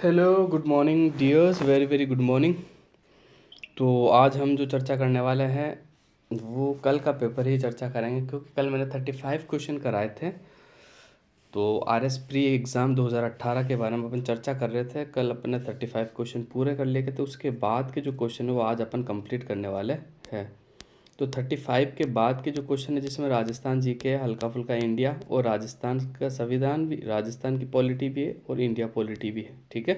Hello, good morning dears, very very good morning. तो आज हम जो चर्चा करने वाले हैं वो कल का पेपर ही चर्चा करेंगे, क्योंकि कल मैंने 35 क्वेश्चन कराए थे। तो आर एस प्री एग्ज़ाम 2018 के बारे में अपन चर्चा कर रहे थे। कल अपने 35 क्वेश्चन पूरे कर लिए थे, तो उसके बाद के जो क्वेश्चन है वो आज अपन कंप्लीट करने वाले हैं। तो 35 के बाद के जो क्वेश्चन है, जिसमें राजस्थान जीके है, हल्का फुल्का इंडिया, और राजस्थान का संविधान भी, राजस्थान की पॉलिटी भी है, और इंडिया पॉलिटी भी है। ठीक है,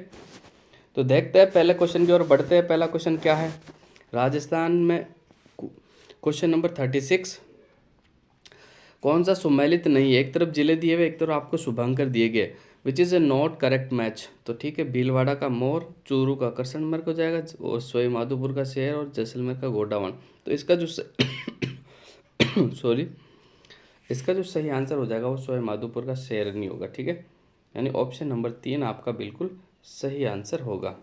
तो देखते हैं पहले क्वेश्चन की ओर बढ़ते हैं। पहला क्वेश्चन क्या है राजस्थान में? Question number 36। कौन सा सुमेलित नहीं है? एक तरफ जिले दिए हुए, एक तरफ आपको शुभांकर दिए गए, which is a not correct match. तो ठीक है, भीलवाड़ा का मोर, चूरू का करसनमर्ग हो जाएगा, और सवाई माधोपुर का शहर, और जैसलमेर का गोडावण। तो इसका जो सॉरी, इसका जो सही आंसर हो जाएगा वो सवाई माधोपुर का शहर नहीं होगा। ठीक है, यानी ऑप्शन नंबर 3 आपका बिल्कुल सही आंसर होगा।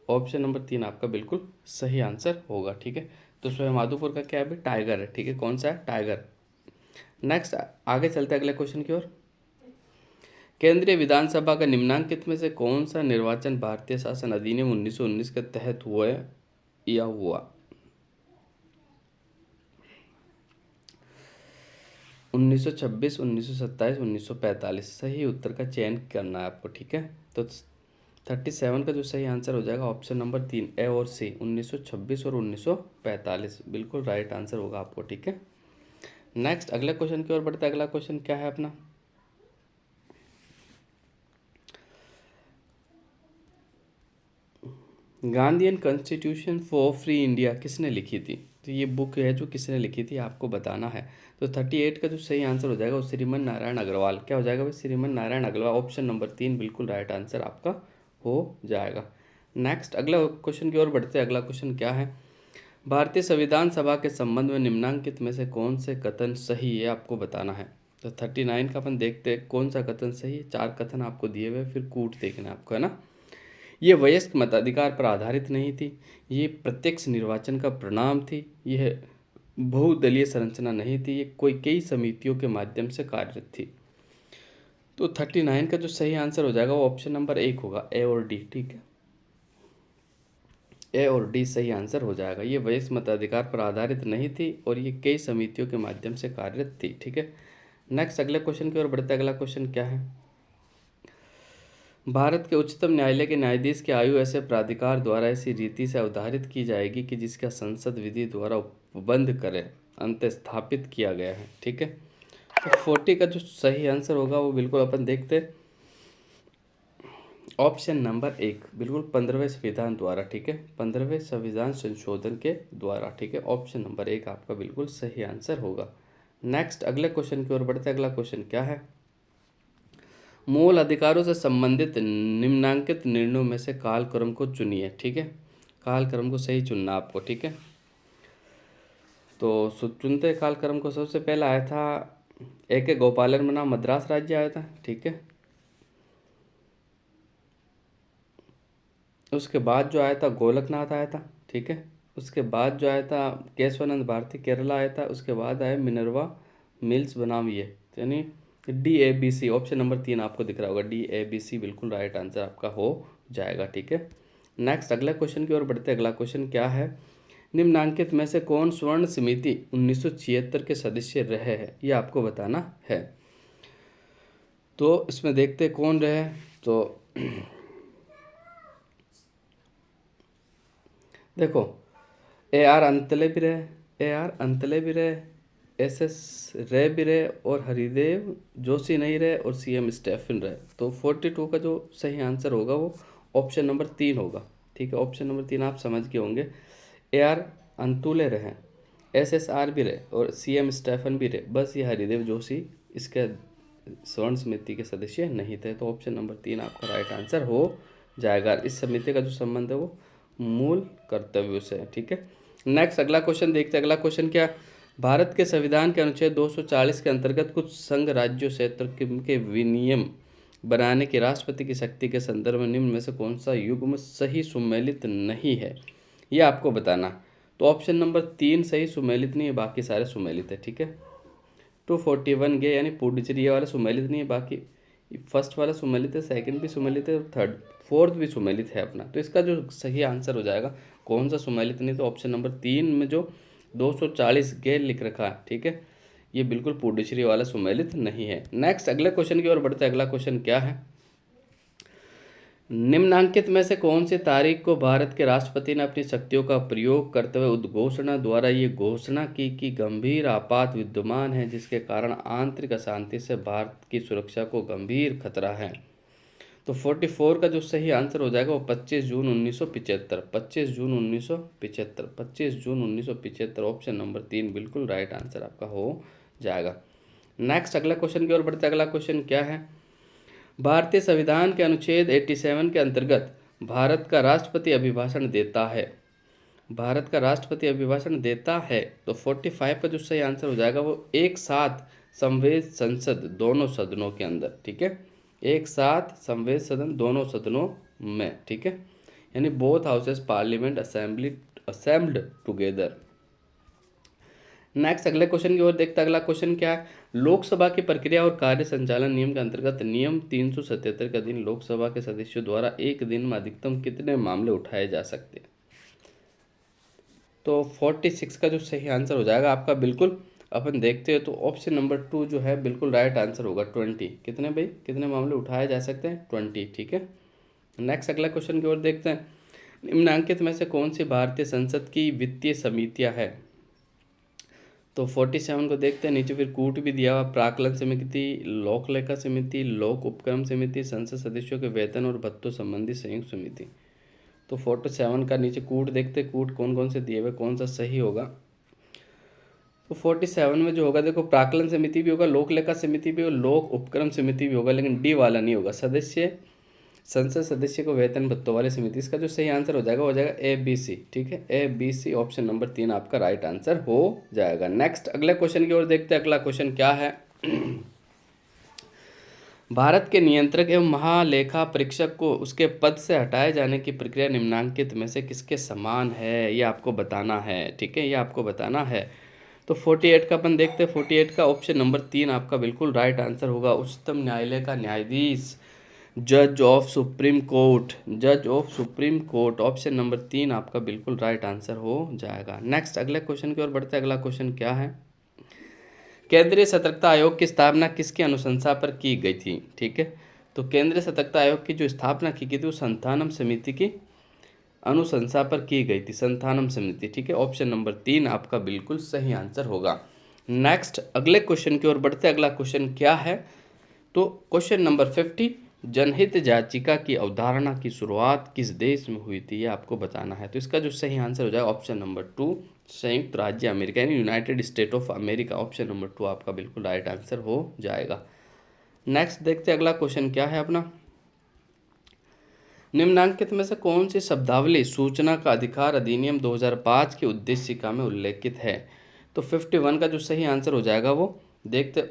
ऑप्शन नंबर 3 आपका बिल्कुल सही आंसर होगा। ठीक है, तो सवाई माधोपुर का क्या है भाई? टाइगर है। ठीक है, कौन सा है? टाइगर। नेक्स्ट आगे चलते हैं अगले क्वेश्चन की ओर। केंद्रीय विधानसभा का निम्नांकित में से कौन सा निर्वाचन भारतीय शासन अधिनियम 1919 के तहत हुआ या हुआ? 1926, 1927, 1945। सही उत्तर का चयन करना है आपको। ठीक है, तो 37 का जो सही आंसर हो जाएगा ऑप्शन नंबर 3, ए और सी, 1926 और 1945 बिल्कुल राइट आंसर होगा आपको। ठीक है, नेक्स्ट अगले क्वेश्चन की ओर बढ़ते हैं। अगला क्वेश्चन क्या है अपना? Gandhian constitution for free India किसने लिखी थी? तो ये बुक है जो किसने लिखी थी आपको बताना है। तो 38 का जो सही आंसर हो जाएगा वो श्रीमन नारायण अग्रवाल। क्या हो जाएगा भाई? श्रीमन नारायण अग्रवाल। ऑप्शन नंबर 3 बिल्कुल राइट आंसर आपका हो जाएगा। नेक्स्ट अगला क्वेश्चन की ओर बढ़ते हैं। अगला क्वेश्चन क्या है? भारतीय संविधान सभा के संबंध में निम्नांकित में से कौन से कथन सही है आपको बताना है। तो 39 का अपन देखते हैं कौन सा कथन सही है। 4 कथन आपको दिए हुए, फिर कूट देखना है आपको, है ना। ये वयस्क मताधिकार पर आधारित नहीं थी, ये प्रत्यक्ष निर्वाचन का परिणाम थी, यह बहुदलीय संरचना नहीं थी, ये कोई कई समितियों के माध्यम से कार्यरत थी। तो 39 का जो सही आंसर हो जाएगा वो ऑप्शन नंबर 1 होगा, ए और डी। ठीक है, ए और डी सही आंसर हो जाएगा। ये वयस्क मताधिकार पर आधारित नहीं थी और ये कई समितियों के माध्यम से कार्यरत थी। ठीक है, नेक्स्ट अगले क्वेश्चन की ओर बढ़ते हैं। अगला क्वेश्चन क्या है? भारत के उच्चतम न्यायालय के न्यायाधीश की आयु ऐसे प्राधिकार द्वारा ऐसी रीति से अवधारित की जाएगी कि जिसका संसद विधि द्वारा उपबंध करे अंत स्थापित किया गया है। ठीक है, तो 40 का जो सही आंसर होगा वो बिल्कुल अपन देखते हैं ऑप्शन नंबर 1 बिल्कुल 15वें संविधान द्वारा। ठीक है, 15वें संविधान संशोधन के द्वारा। ठीक है, ऑप्शन नंबर 1 आपका बिल्कुल सही आंसर होगा। नेक्स्ट अगले क्वेश्चन की ओर बढ़ते हैं। अगला क्वेश्चन क्या है? मूल अधिकारों से संबंधित निम्नांकित निर्णयों में से कालक्रम को चुनिए। ठीक है, कालक्रम को सही चुनना आपको। ठीक है, तो चुनते कालक्रम को सबसे पहला आया था A.K. गोपालन बनाम मद्रास राज्य आया था। ठीक है, उसके बाद जो आया था गोलकनाथ आया था। ठीक है, उसके बाद जो आया था केशवानंद भारती केरला आया था। उसके बाद आया मिनर्वा मिल्स बनाम ये, यानी DABC। ऑप्शन नंबर 3 आपको दिख रहा होगा, DABC बिल्कुल राइट आंसर आपका हो जाएगा। ठीक है, नेक्स्ट अगला क्वेश्चन की ओर बढ़ते। अगला क्वेश्चन क्या है? निम्नांकित में से कौन स्वर्ण समिति 1976 के सदस्य रहे हैं, ये आपको बताना है। तो इसमें देखते कौन रहे। तो देखो, AR अंतले भी रहे, AR अंतले भी रहे, SS रे भी रहे, और हरिदेव जोशी नहीं रहे, और CM स्टेफन रहे। तो 42 का जो सही आंसर होगा वो ऑप्शन नंबर 3 होगा। ठीक है, ऑप्शन नंबर 3 आप समझ गए होंगे। AR अंतुले रहे, SSR भी रहे, और CM स्टेफन भी रहे, बस ये हरिदेव जोशी इसके स्वर्ण समिति के सदस्य नहीं थे। तो ऑप्शन नंबर 3 आपका राइट आंसर हो जाएगा। इस समिति का जो संबंध है वो मूल कर्तव्यों से है। ठीक है, नेक्स्ट अगला क्वेश्चन देखते हैं। अगला क्वेश्चन क्या? भारत के संविधान के अनुच्छेद 240 के अंतर्गत कुछ संघ राज्यों क्षेत्र के विनियम बनाने की राष्ट्रपति की शक्ति के संदर्भ में निम्न में से कौन सा युग्म सही सुमेलित नहीं है, ये आपको बताना। तो ऑप्शन नंबर 3 सही सुमेलित नहीं है, बाकी सारे सुमेलित है। ठीक है, 241 गे यानी पुडुचेरी ये वाला सुमेलित नहीं है, बाकी फर्स्ट वाला सुमेलित है, सेकंड भी सुमेलित है और थर्ड फोर्थ भी सुमेलित है अपना। तो इसका जो सही आंसर हो जाएगा कौन सा सुमेलित नहीं, तो ऑप्शन नंबर 3 में जो 240 गैल लिख रखा है, ठीक है, ये बिल्कुल पुडुचेरी वाला सुमेलित नहीं है। नेक्स्ट अगले क्वेश्चन की ओर बढ़ते हैं। अगला क्वेश्चन क्या है, निम्नांकित में से कौन सी तारीख को भारत के राष्ट्रपति ने अपनी शक्तियों का प्रयोग करते हुए उद्घोषणा द्वारा ये घोषणा की कि गंभीर आपात विद्यमान है जिसके कारण आंतरिक अशांति से भारत की सुरक्षा को गंभीर खतरा है। तो 44 का जो सही आंसर हो जाएगा वो 25 जून 1975, 25 जून 1975, 25 जून 1975, ऑप्शन नंबर 3 बिल्कुल राइट आंसर आपका हो जाएगा। नेक्स्ट अगला क्वेश्चन की ओर बढ़ते हैं। अगला क्वेश्चन क्या है, भारतीय संविधान के अनुच्छेद 87 के अंतर्गत भारत का राष्ट्रपति अभिभाषण देता है, भारत का राष्ट्रपति अभिभाषण देता है। तो 45 का जो सही आंसर हो जाएगा वो एक साथ संवैध संसद दोनों सदनों के अंदर, ठीक है, एक साथ संवैध सदन दोनों सदनों में, ठीक है, यानी both houses parliament assembled together. Next अगले क्वेश्चन की ओर देखते हैं। अगला क्वेश्चन क्या है, लोकसभा की प्रक्रिया और कार्य संचालन नियम के अंतर्गत नियम 377 के अधीन लोकसभा के सदस्यों द्वारा एक दिन में अधिकतम कितने मामले उठाए जा सकते हैं। तो 46 का जो सही आंसर हो जाएगा आपका बिल्कुल अपन देखते हैं तो ऑप्शन नंबर 2 जो है बिल्कुल राइट आंसर होगा 20। कितने भाई, कितने मामले उठाए जा सकते हैं, 20, ठीक है। नेक्स्ट अगला क्वेश्चन की ओर देखते हैं, निम्नांकित में से कौन सी भारतीय संसद की वित्तीय समितियां है। तो 47 को देखते हैं, नीचे फिर कूट भी दिया हुआ, प्राक्कलन समिति, लोक लेखा समिति, लोक उपक्रम समिति, संसद सदस्यों के वेतन और भत्तों संबंधी संयुक्त समिति। तो 47 का नीचे कूट देखते हैं, कूट कौन कौन से दिए हुए, कौन सा सही होगा। तो 47 में जो होगा देखो, प्राक्कलन समिति भी होगा, लोक लेखा समिति भी होगा, लोक उपक्रम समिति भी होगा, लेकिन डी वाला नहीं होगा, सदस्य संसद सदस्य को वेतन भत्तों वाली समिति। इसका जो सही आंसर हो जाएगा ABC, ठीक है, ABC, ऑप्शन नंबर 3 आपका राइट आंसर हो जाएगा। नेक्स्ट अगले क्वेश्चन की ओर देखते हैं। अगला क्वेश्चन क्या है, भारत के नियंत्रक एवं महालेखा परीक्षक को उसके पद से हटाए जाने की प्रक्रिया निम्नांकित में से किसके समान है, ये आपको बताना है, ठीक है, ये आपको बताना है। तो 48 का अपन देखते हैं, 48 का ऑप्शन नंबर 3 आपका बिल्कुल राइट आंसर होगा, उच्चतम न्यायालय का न्यायाधीश, जज ऑफ सुप्रीम कोर्ट, जज of supreme court, option number 3 आपका बिल्कुल राइट आंसर हो जाएगा। नेक्स्ट अगले क्वेश्चन की ओर बढ़ते हैं। अगला क्वेश्चन क्या है, केंद्रीय सतर्कता आयोग की स्थापना किसकी अनुशंसा पर की गई थी, ठीक है। तो केंद्रीय सतर्कता आयोग की जो स्थापना की गई थी वो संथानम समिति की अनुशंसा पर की गई थी, संथानम समिति, ठीक है, ऑप्शन नंबर 3 आपका बिल्कुल सही आंसर होगा। नेक्स्ट अगले क्वेश्चन की ओर बढ़ते हैं। अगला क्वेश्चन क्या है, तो क्वेश्चन नंबर 50, जनहित याचिका की अवधारणा की शुरुआत किस देश में हुई थी, ये आपको बताना है। तो इसका जो सही आंसर हो जाएगा ऑप्शन नंबर 2, संयुक्त राज्य अमेरिका, यानी United state of America, option number 2 आपका बिल्कुल राइट आंसर हो जाएगा। नेक्स्ट देखते हैं अगला क्वेश्चन क्या है अपना, निम्नांकित में से कौन सी शब्दावली सूचना का अधिकार अधिनियम 2005 की उद्देशिका में उल्लेखित है। तो 51 का जो सही आंसर हो जाएगा वो देखते,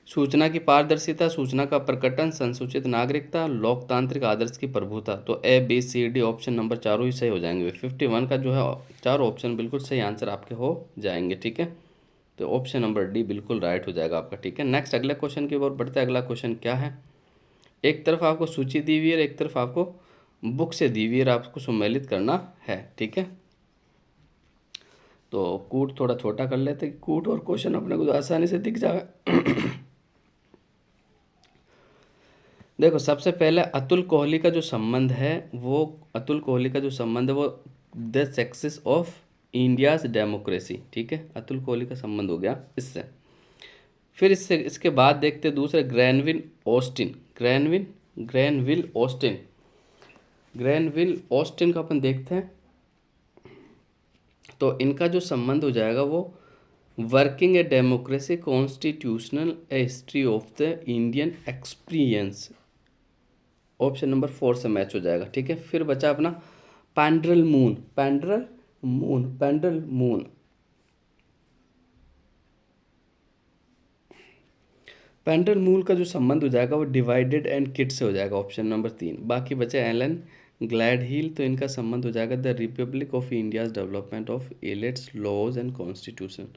सूचना की पारदर्शिता, सूचना का प्रकटन, संसूचित नागरिकता, लोकतांत्रिक आदर्श की प्रभुता। तो ABCD ऑप्शन नंबर चारों ही सही हो जाएंगे। 51 का जो है चारों ऑप्शन बिल्कुल सही आंसर आपके हो जाएंगे, ठीक है। तो ऑप्शन नंबर डी बिल्कुल राइट हो जाएगा आपका, ठीक है। नेक्स्ट अगले क्वेश्चन की ओर बढ़ते हैं। अगला क्वेश्चन क्या है, एक तरफ आपको सूची दी हुई है, एक तरफ आपको बुक से दी हुई है, आपको सम्मिलित करना है, ठीक है। तो कूट थोड़ा छोटा कर लेते हैं, कूट और क्वेश्चन अपने को आसानी से दिख जाए। देखो सबसे पहले अतुल कोहली का जो संबंध है वो, अतुल कोहली का जो संबंध है वो the success of India's democracy, ठीक है, अतुल कोहली का संबंध हो गया इससे। फिर इससे इसके बाद देखते हैं दूसरे, ग्रैनविल ऑस्टिन, ग्रैनविल ऑस्टिन का अपन देखते हैं। तो इनका जो संबंध हो जाएगा वो working a democracy constitutional history of the Indian experience, option number 4 से मैच हो जाएगा, ठीक है। फिर बचा अपना पेंड्रल मून, पेंड्रल मून का जो संबंध हो जाएगा वो डिवाइडेड एंड किट से हो जाएगा, ऑप्शन नंबर 3। बाकी बचे एलन ग्लैडहिल, तो इनका संबंध हो जाएगा the Republic of India's development of elites laws and constitution.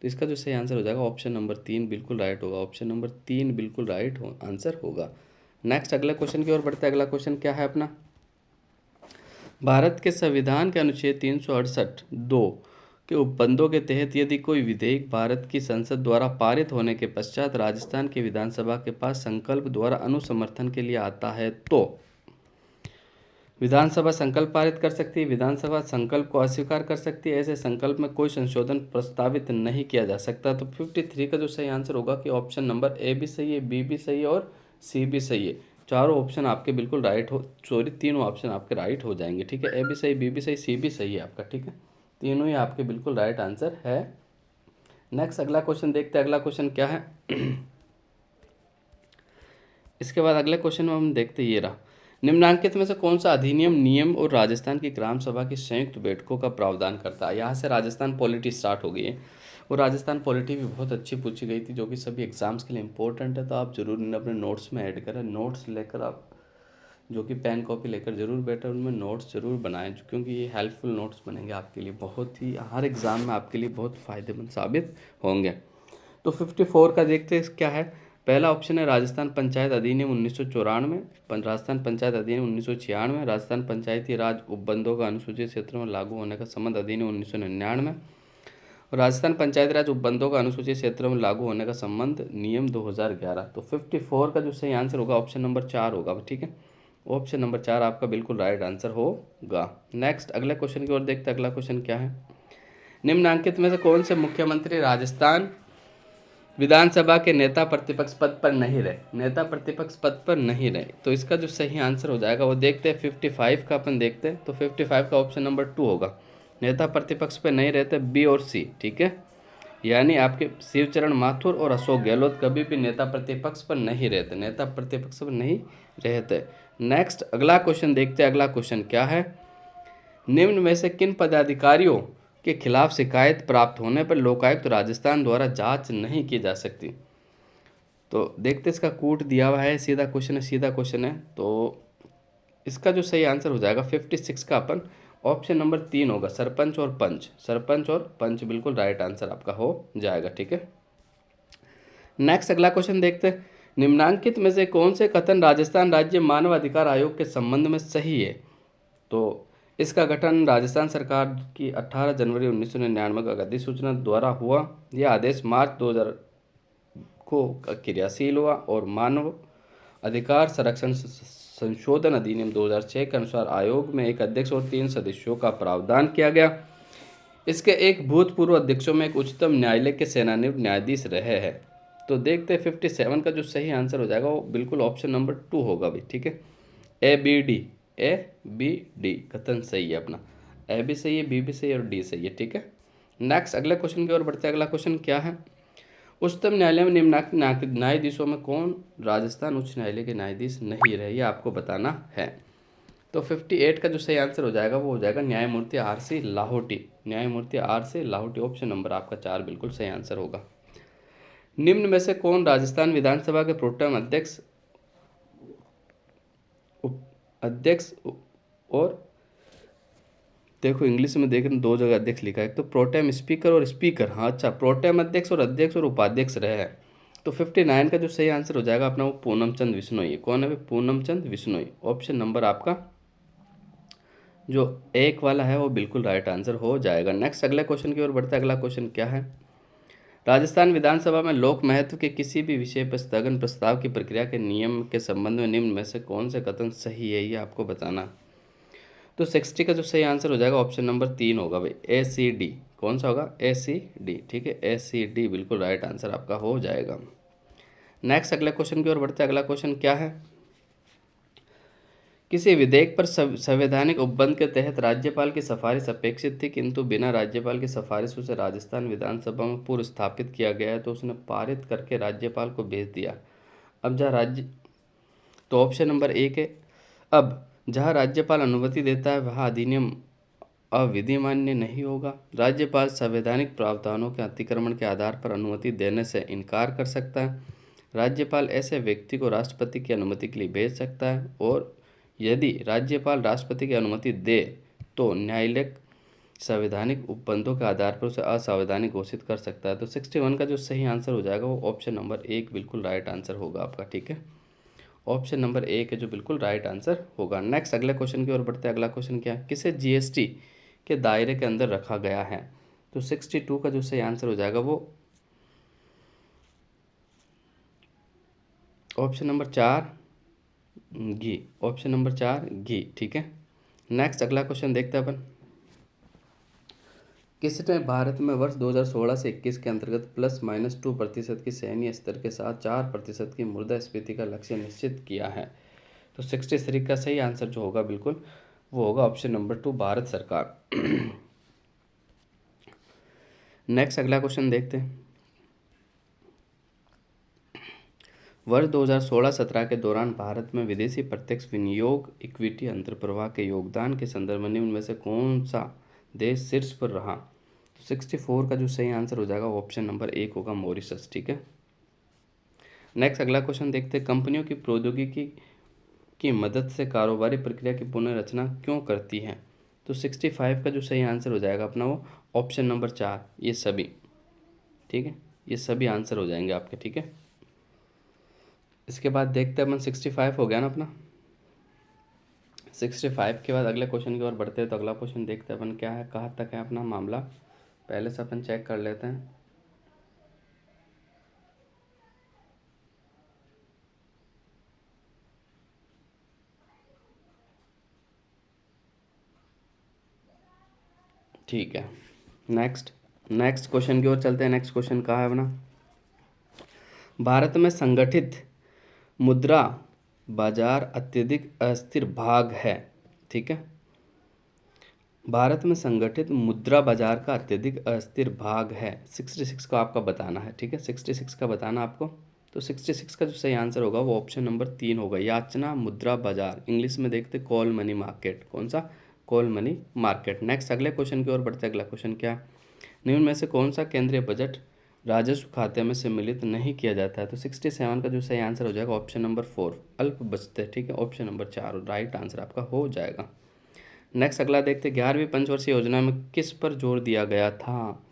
तो इसका जो सही आंसर हो जाएगा ऑप्शन नंबर 3 बिल्कुल राइट होगा। ऑप्शन नंबर 3 बिल्कुल राइट आंसर होगा। नेक्स्ट अगले क्वेश्चन की ओर बढ़ते हैं। अगला क्वेश्चन क्या है अपना, भारत के संविधान के अनुच्छेद 368(2) के उपबंधों के तहत यदि कोई विधेयक भारत की संसद द्वारा पारित होने के पश्चात राजस्थान की विधानसभा के पास संकल्प द्वारा अनुसमर्थन के लिए आता है तो विधानसभा संकल्प पारित कर सकती है, विधानसभा संकल्प को अस्वीकार कर सकती है, ऐसे संकल्प में कोई संशोधन प्रस्तावित नहीं किया जा सकता। तो 53 का जो सही आंसर होगा कि ऑप्शन नंबर ए भी सही है, बी भी सही है और सी भी सही है। चारों ऑप्शन आपके बिल्कुल राइट हो, सॉरी तीनों ऑप्शन आपके राइट हो जाएंगे। ठीक है, ए भी सही, बी भी सही, सी भी सही है आपका। ठीक है, तीनों ही आपके बिल्कुल राइट आंसर है। नेक्स्ट अगला क्वेश्चन देखते हैं। अगला क्वेश्चन क्या है इसके बाद अगले क्वेश्चन में हम देखते ये रहा, निम्नलिखित में से कौन सा अधिनियम नियम और राजस्थान की ग्राम सभा की संयुक्त बैठकों का प्रावधान करता है। यहाँ से राजस्थान पॉलिटी स्टार्ट हो गई है और राजस्थान पॉलिटी भी बहुत अच्छी पूछी गई थी, जो कि सभी एग्जाम्स के लिए इंपॉर्टेंट है। तो आप जरूर इन्हें अपने नोट्स में ऐड करें, नोट्स लेकर आप जो कि पेन कॉपी लेकर जरूर बैठे, उनमें नोट्स जरूर बनाएं, क्योंकि ये हेल्पफुल नोट्स बनेंगे आपके लिए, बहुत ही हर एग्ज़ाम में आपके लिए बहुत फ़ायदेमंद साबित होंगे। तो 54 का देखते हैं क्या है। पहला ऑप्शन है राजस्थान पंचायत अधिनियम 1994, राजस्थान पंचायत अधिनियम 1996, राजस्थान पंचायती राज उपबंधों का अनुसूचित क्षेत्र में लागू होने का संबंध अधिनियम 1999 और राजस्थान पंचायती राज उपबंधों का अनुसूचित क्षेत्रों में लागू होने का संबंध नियम 2011। तो 54 का जो सही आंसर होगा ऑप्शन नंबर 4 होगा। ठीक है, ऑप्शन नंबर 4 आपका बिल्कुल राइट आंसर होगा। नेक्स्ट अगले क्वेश्चन की ओर देखते हैं। अगला क्वेश्चन क्या है, निम्नलिखित में से कौन से मुख्यमंत्री राजस्थान विधानसभा के नेता प्रतिपक्ष पद पर नहीं रहे, नेता प्रतिपक्ष पद पर नहीं रहे। तो इसका जो सही आंसर हो जाएगा वो देखते हैं 55 का अपन देखते हैं। तो 55 का ऑप्शन नंबर 2 होगा, नेता प्रतिपक्ष पर नहीं रहते, बी और सी। ठीक है, यानी आपके शिवचरण माथुर और अशोक गहलोत कभी भी नेता प्रतिपक्ष पर नहीं रहते, नेता प्रतिपक्ष पर नहीं रहते। नेक्स्ट अगला क्वेश्चन देखते हैं। अगला क्वेश्चन क्या है, निम्न में से किन पदाधिकारियों के खिलाफ शिकायत प्राप्त होने पर लोकायुक्त राजस्थान द्वारा जांच नहीं की जा सकती। तो देखते इसका कूट दिया हुआ है, सीधा क्वेश्चन है, सीधा क्वेश्चन है। तो इसका जो सही आंसर हो जाएगा 56 का अपन ऑप्शन नंबर 3 होगा, सरपंच और पंच। सरपंच और पंच बिल्कुल राइट आंसर आपका हो जाएगा। ठीक है, नेक्स्ट अगला क्वेश्चन देखते हैं, निम्नलिखित में से कौन से कथन राजस्थान राज्य मानव अधिकार आयोग के संबंध में सही है। तो इसका गठन राजस्थान सरकार की 18 जनवरी 1999 का अधिसूचना द्वारा हुआ। यह आदेश मार्च 2000 को क्रियाशील हुआ और मानव अधिकार संरक्षण संशोधन अधिनियम 2006 के अनुसार आयोग में एक अध्यक्ष और 3 सदस्यों का प्रावधान किया गया। इसके एक भूतपूर्व अध्यक्षों में एक उच्चतम न्यायालय के सेवानिवृत्त न्यायाधीश रहे हैं। तो देखते हैं 57 का जो सही आंसर हो जाएगा वो बिल्कुल ऑप्शन नंबर 2 होगा भाई। ठीक है, ए बी डी कथन सही है अपना, ए भी सही है, बी भी सही है और डी सही है। ठीक है, नेक्स्ट अगले क्वेश्चन की ओर बढ़ते हैं। अगला क्वेश्चन क्या है, उच्चतम न्यायालय में निम्नलिखित न्यायाधीशों में कौन राजस्थान उच्च न्यायालय के न्यायाधीश नहीं रहे, ये आपको बताना है। तो 58 का जो सही आंसर हो जाएगा वो हो जाएगा न्यायमूर्ति आर सी लाहौटी, न्यायमूर्ति R C Lahoti. Option number आपका 4 बिल्कुल सही आंसर होगा। निम्न में से कौन राजस्थान विधानसभा के प्रोटेम अध्यक्ष और देखो इंग्लिश में देख रहे दो जगह अध्यक्ष लिखा है, एक तो प्रोटेम स्पीकर और स्पीकर। हाँ अच्छा, प्रोटेम अध्यक्ष और अध्यक्ष और उपाध्यक्ष रहे हैं। तो 59 का जो सही आंसर हो जाएगा अपना वो पूनम चंद बिश्नोई। कौन है, पूनम चंद बिश्नोई। ऑप्शन नंबर आपका जो 1 वाला है वो बिल्कुल राइट आंसर हो जाएगा। नेक्स्ट अगले क्वेश्चन की ओर बढ़ते हैं। अगला क्वेश्चन क्या है, राजस्थान विधानसभा में लोक महत्व के किसी भी विषय पर स्थगन प्रस्ताव की प्रक्रिया के नियम के संबंध में निम्न में से कौन से कथन सही है, ये आपको बताना। तो 60 का जो सही आंसर हो जाएगा ऑप्शन नंबर 3 होगा भाई, ए सी डी। कौन सा होगा, ए सी डी। ठीक है, ए सी डी बिल्कुल राइट आंसर आपका हो जाएगा। नेक्स्ट अगले क्वेश्चन की ओर बढ़ते हैं। अगला क्वेश्चन क्या है, किसी विधेयक पर संवैधानिक उपबंध के तहत राज्यपाल की सिफारिश अपेक्षित थी, किंतु बिना राज्यपाल की सिफारिश उसे राजस्थान विधानसभा में पूर्व स्थापित किया गया है, तो उसने पारित करके राज्यपाल को भेज दिया। अब जहाँ राज्य तो ऑप्शन नंबर 1 है, अब जहाँ राज्यपाल अनुमति देता है वहाँ अधिनियम अविधिमान्य नहीं होगा। राज्यपाल संवैधानिक प्रावधानों के अतिक्रमण के आधार पर अनुमति देने से इनकार कर सकता है। राज्यपाल ऐसे व्यक्ति को राष्ट्रपति की अनुमति के लिए भेज सकता है और यदि राज्यपाल राष्ट्रपति की अनुमति दे तो न्यायालय संवैधानिक उपबंधों के आधार पर उसे असंवैधानिक घोषित कर सकता है। तो 61 का जो सही आंसर हो जाएगा वो ऑप्शन नंबर 1 बिल्कुल राइट आंसर होगा आपका, ठीक है। ऑप्शन नंबर 1 है जो बिल्कुल राइट आंसर होगा। नेक्स्ट अगले क्वेश्चन की ओर बढ़ते हैं। अगला क्वेश्चन क्या है, किसे जीएसटी के दायरे के अंदर रखा गया है? तो 62 का जो सही आंसर हो जाएगा वो ऑप्शन नंबर 4 घी, ऑप्शन नंबर 4 घी, ठीक है। नेक्स्ट अगला क्वेश्चन देखते हैं अपन। किसने भारत में वर्ष 2016 से 21 के अंतर्गत ±2% की सैन्य स्तर के साथ 4% की मुद्रास्फीति का लक्ष्य निश्चित किया है? तो 63 का सही आंसर जो होगा बिल्कुल वो होगा ऑप्शन नंबर 2 भारत सरकार। नेक्स्ट अगला क्वेश्चन देखते हैं। वर्ष 2016-17 के दौरान भारत में विदेशी प्रत्यक्ष विनियोग इक्विटी अंतर्प्रवाह के योगदान के संदर्भ में निम्न में से कौन सा देश शीर्ष पर रहा? तो 64 का जो सही आंसर हो जाएगा ऑप्शन नंबर 1 होगा मॉरिशस, ठीक है। नेक्स्ट अगला क्वेश्चन देखते हैं। कंपनियों की प्रौद्योगिकी की मदद से कारोबारी प्रक्रिया की पुनर्रचना क्यों करती है? तो 65 का जो सही आंसर हो जाएगा अपना वो ऑप्शन नंबर 4 ये सभी, ठीक है। ये सभी आंसर हो जाएंगे आपके, ठीक है। इसके बाद देखते हैं अपन 65 हो गया ना अपना। 65 के बाद अगले क्वेश्चन की ओर बढ़ते हैं। तो अगला क्वेश्चन देखते हैं अपन क्या है, कहाँ तक है अपना मामला, पहले से अपन चेक कर लेते हैं। ठीक है। नेक्स्ट क्वेश्चन की ओर चलते हैं। नेक्स्ट क्वेश्चन कहाँ है अपना, भारत में संगठित मुद्रा बाजार अत्यधिक अस्थिर भाग है, ठीक है। भारत में संगठित मुद्रा बाजार का अत्यधिक अस्थिर भाग है। 66 का आपका बताना है, ठीक है। 66 का बताना आपको। तो 66 का जो सही आंसर होगा वो ऑप्शन नंबर 3 होगा, याचना मुद्रा बाजार, इंग्लिश में देखते कॉल मनी मार्केट। कौन सा? Call money market. नेक्स्ट अगले क्वेश्चन की ओर बढ़ते। अगला क्वेश्चन क्या है, निम्न में से कौन सा केंद्रीय बजट राजस्व खाते में सम्मिलित नहीं किया जाता है? तो 67 का जो सही आंसर हो जाएगा ऑप्शन नंबर 4 अल्प बचत, ठीक है। ऑप्शन नंबर 4 राइट आंसर आपका हो जाएगा। नेक्स्ट अगला देखते हैं। 11वीं पंचवर्षीय योजना में किस पर जोर दिया गया था?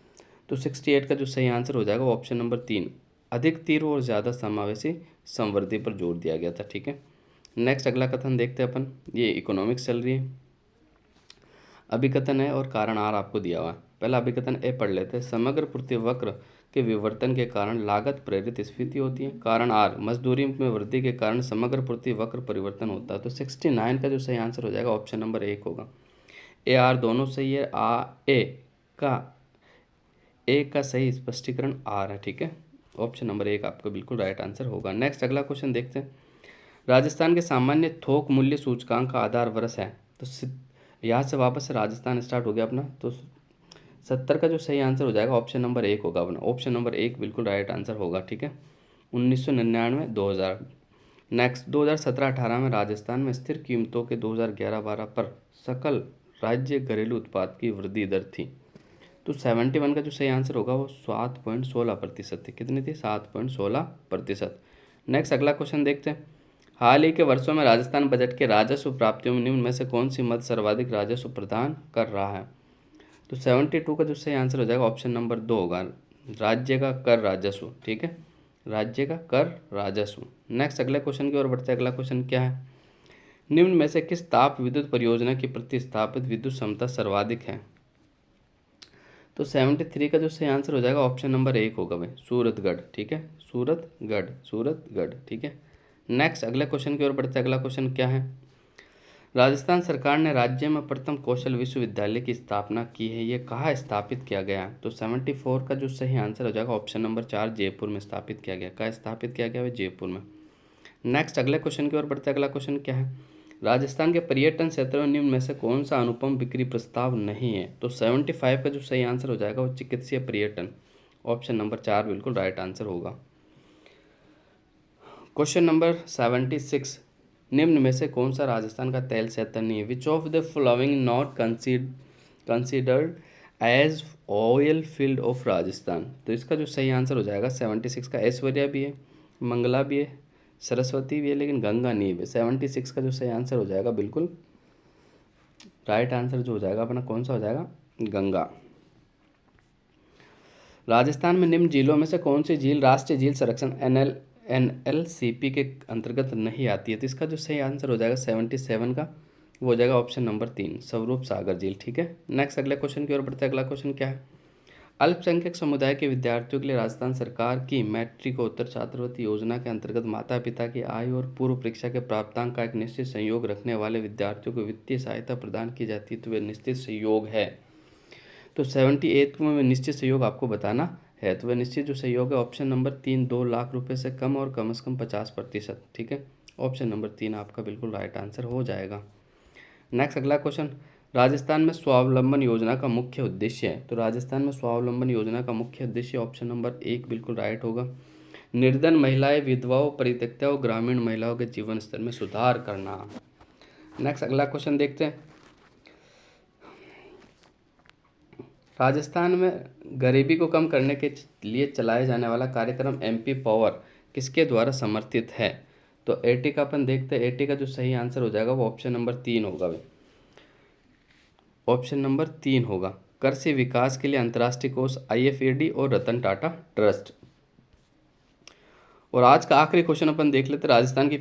तो 68 का जो सही आंसर हो जाएगा ऑप्शन नंबर 3 अधिक तीव्र और ज़्यादा समावेशी संवृद्धि पर जोर दिया गया था, ठीक है। नेक्स्ट अगला कथन देखते हैं अपन, ये इकोनॉमिक्स चल रही है। अभिकथन है और कारण आर आपको दिया हुआ है। पहला अभिकथन ए पढ़ लेते हैं। समग्र पूर्ति वक्र के विवर्तन के कारण लागत प्रेरित स्फीति होती है। कारण आर मजदूरी में वृद्धि के कारण समग्र पूर्ति वक्र परिवर्तन होता है। तो 69 का जो सही आंसर हो जाएगा ऑप्शन नंबर 1 होगा। ए आर दोनों सही है। ए का सही स्पष्टीकरण आर है, ठीक है। ऑप्शन नंबर 1 आपका बिल्कुल राइट आंसर होगा। नेक्स्ट अगला क्वेश्चन देखते हैं। राजस्थान के सामान्य थोक मूल्य सूचकांक का आधार वर्ष है। तो यहाँ से वापस से राजस्थान स्टार्ट हो गया अपना। तो 70 का जो सही आंसर हो जाएगा ऑप्शन नंबर 1 होगा अपना। ऑप्शन नंबर 1 बिल्कुल राइट आंसर होगा, ठीक है। 1999 2000। नेक्स्ट 2017-18 में राजस्थान में स्थिर कीमतों के 2011-12 पर सकल राज्य घरेलू उत्पाद की वृद्धि दर थी। तो 71 का जो सही आंसर होगा वो 7.16% थी। कितनी थी? 7.16%। नेक्स्ट अगला क्वेश्चन देखते हैं। हाल ही के वर्षों में राजस्थान बजट के राजस्व प्राप्तियों में निम्न में से कौन सी मद सर्वाधिक राजस्व प्रदान कर रहा है? तो 72 का जो सही आंसर हो जाएगा ऑप्शन नंबर 2 होगा, राज्य का कर राजस्व, ठीक है। राज्य का कर राजस्व। नेक्स्ट अगले क्वेश्चन की ओर बढ़ते हैं। अगला क्वेश्चन क्या है, निम्न में से किस ताप विद्युत परियोजना की प्रतिस्थापित विद्युत क्षमता सर्वाधिक है? तो 73 का जो सही आंसर हो जाएगा ऑप्शन नंबर 1 होगा भाई, सूरतगढ़, ठीक है। सूरतगढ़, ठीक है। नेक्स्ट अगले क्वेश्चन की ओर बढ़ते हैं। अगला क्वेश्चन क्या है, राजस्थान सरकार ने राज्य में प्रथम कौशल विश्वविद्यालय की स्थापना की है, ये कहाँ स्थापित किया गया? तो 74 का जो सही आंसर हो जाएगा ऑप्शन नंबर 4 जयपुर में स्थापित किया गया। कहाँ स्थापित किया गया है? जयपुर में। नेक्स्ट अगले क्वेश्चन की ओर बढ़ते हैं। अगला क्वेश्चन क्या है, राजस्थान के पर्यटन क्षेत्र में निम्न में से कौन सा अनुपम बिक्री प्रस्ताव नहीं है? तो 75 का जो सही आंसर हो जाएगा वो चिकित्सीय पर्यटन। ऑप्शन नंबर 4 बिल्कुल राइट आंसर होगा। क्वेश्चन नंबर 76, निम्न में से कौन सा राजस्थान का तेल क्षेत्र नहीं है? Which of the following not considered as oil field of Rajasthan? तो इसका जो सही आंसर हो जाएगा 76 का ऐश्वर्या भी है, मंगला भी है, सरस्वती भी है, लेकिन गंगा नहीं है। 76 का जो सही आंसर हो जाएगा बिल्कुल राइट आंसर जो हो जाएगा अपना कौन सा हो जाएगा? गंगा। राजस्थान में निम्न झीलों में से कौन सी झील राष्ट्रीय झील संरक्षण NLCP के अंतर्गत नहीं आती है? तो इसका जो सही आंसर हो जाएगा 77 का, वो हो जाएगा ऑप्शन नंबर 3, स्वरूप सागर झील। ठीक है, नेक्स्ट अगले क्वेश्चन की ओर बढ़ते हैं। अगला क्वेश्चन क्या है? अल्पसंख्यक समुदाय के विद्यार्थियों के लिए राजस्थान सरकार की मैट्रिकोत्तर छात्रवृत्ति योजना के अंतर्गत माता पिता की आय और पूर्व परीक्षा के प्राप्तांक का एक निश्चित संयोग रखने वाले विद्यार्थियों को वित्तीय सहायता प्रदान की जाती है, तो वह निश्चित सहयोग है। तो 78 में निश्चित सहयोग आपको बताना है, तो वह निश्चित जो सहयोग है ऑप्शन नंबर 3, 2 लाख रुपए से कम से कम 50%। ठीक है, ऑप्शन नंबर 3 आपका बिल्कुल राइट आंसर हो जाएगा। नेक्स्ट अगला क्वेश्चन, राजस्थान में स्वावलंबन योजना का मुख्य उद्देश्य है? तो राजस्थान में स्वावलंबन योजना का मुख्य उद्देश्य ऑप्शन नंबर 1 बिल्कुल राइट होगा, निर्धन महिलाएं, विधवाओं, परित्यक्ताओं, ग्रामीण महिलाओं के जीवन स्तर में सुधार करना। नेक्स्ट अगला क्वेश्चन देखते हैं, राजस्थान में गरीबी को कम करने के लिए चलाए जाने वाला कार्यक्रम MP पावर किसके द्वारा समर्थित है? तो 80 का अपन देखते हैं, 80 का जो सही आंसर हो जाएगा वो ऑप्शन नंबर 3 होगा भाई, ऑप्शन नंबर 3 होगा, कृषि विकास के लिए अंतर्राष्ट्रीय कोष IFAD और रतन टाटा ट्रस्ट। और आज का आखिरी क्वेश्चन अपन देख लेते हैं, राजस्थान की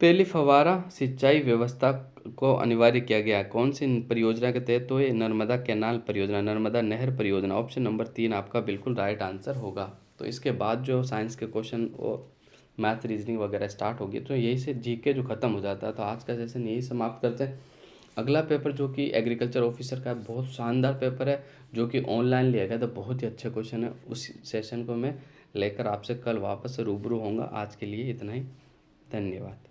पहली फव्वारा सिंचाई व्यवस्था को अनिवार्य किया गया है, कौन सी परियोजना के तहत? तो ये नर्मदा कैनाल परियोजना, नर्मदा नहर परियोजना, ऑप्शन नंबर 3 आपका बिल्कुल राइट आंसर होगा। तो इसके बाद जो साइंस के क्वेश्चन और मैथ रीजनिंग वगैरह स्टार्ट होगी, तो यही से GK जो खत्म हो जाता है। तो आज का सेशन यही समाप्त करते हैं। अगला पेपर जो कि एग्रीकल्चर ऑफिसर का बहुत शानदार पेपर है, जो कि ऑनलाइन लिया गया था, बहुत ही अच्छे क्वेश्चन है। उस सेशन को मैं लेकर आपसे कल वापस रूबरू होऊंगा। आज के लिए इतना ही, धन्यवाद।